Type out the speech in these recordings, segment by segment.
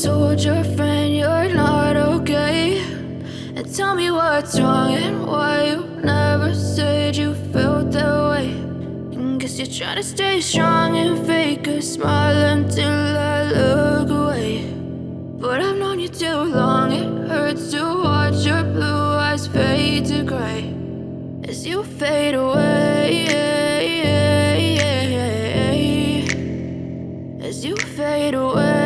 told your friend you're not okay? And tell me what's wrong and why you never said you felt that way. And guess you're trying to stay strong and fake a smile until I look away. But I've known you too long, it hurts to watch your blue eyes fade to gray as you fade away, as you fade away.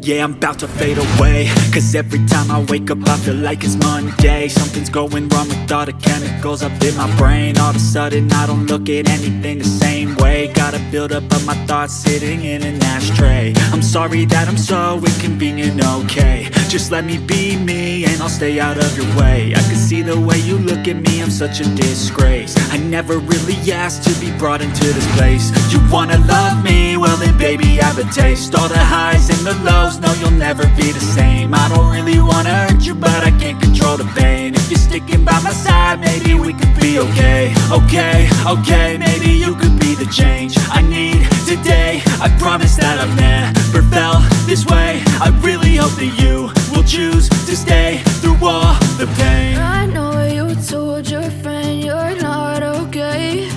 Yeah, I'm about to fade away, cause every time I wake up I feel like it's Monday. Something's going wrong with all the chemicals up in my brain. All of a sudden I don't look at anything the same way. Got a buildup of my thoughts sitting in an ashtray. I'm sorry that I'm so inconvenient, okay? Just let me be me and I'll stay out of your way. I can see the way you look at me, I'm such a disgrace. I never really asked to be brought into this place. You wanna love me? Well then baby have a taste. All the highs and the lows, no, you'll never be the same. I don't really wanna hurt you, but I can't control the pain. If you're sticking by my side, maybe we could be okay. Okay, maybe you could be the change I need today. I promise that I've never felt this way. I really hope that you will choose to stay through all the pain. I know you told your friend you're not okay.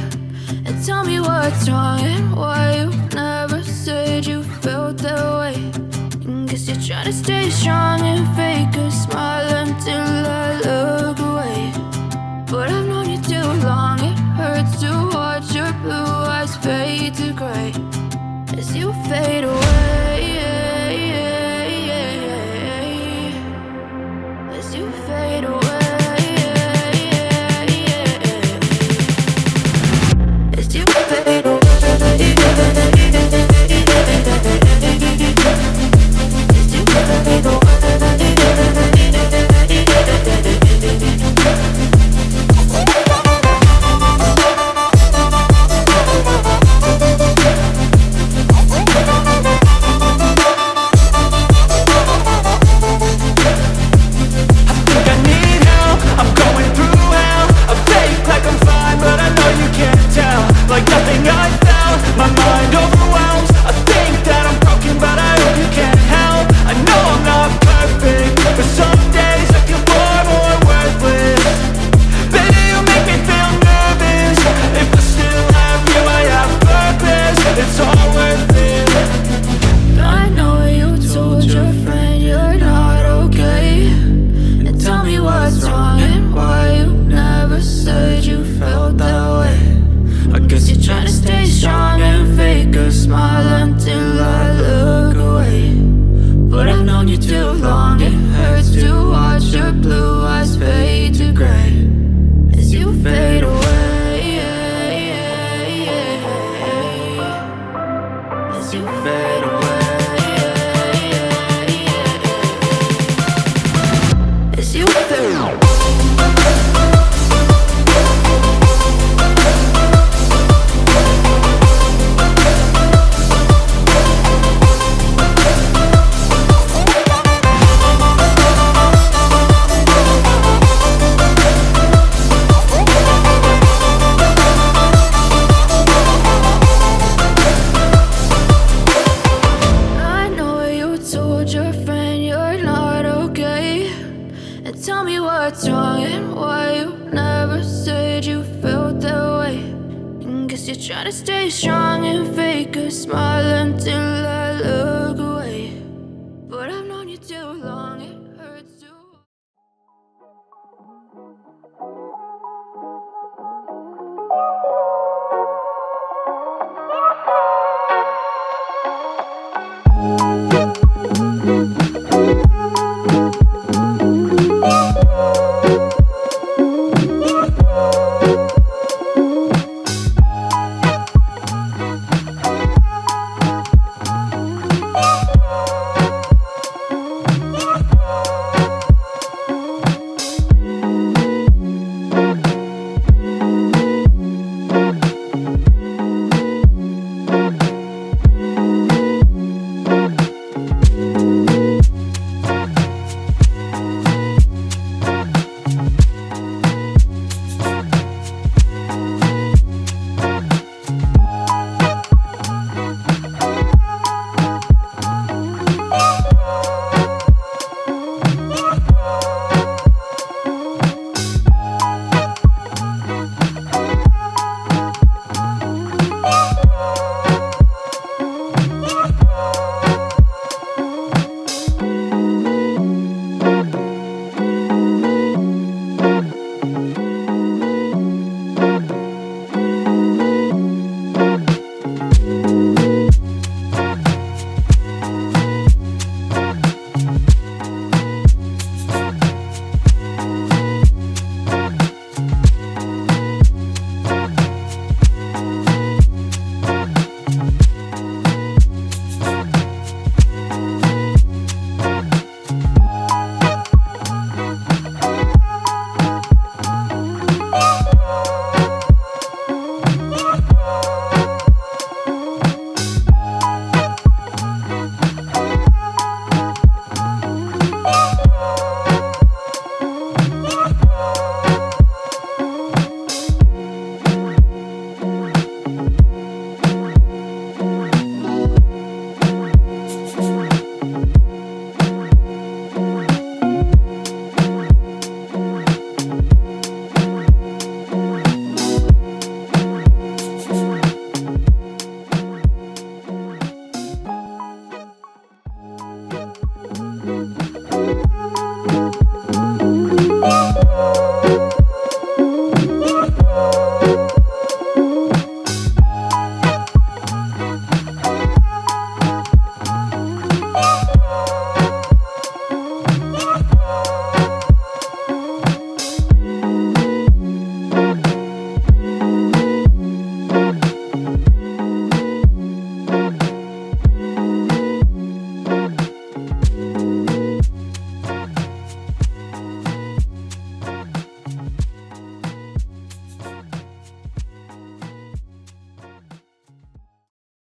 And tell me what's wrong and why you never said you felt that way. Guess you're trying to stay strong and fake a smile until I look away. But I've known you too long, it hurts to watch your blue eyes fade to gray as you fade away, as you fade away, as you fade away. Tell me what's wrong and why you never said you felt that way. And guess you're trying to stay strong and fake a smile until I look away. But I've known you too long.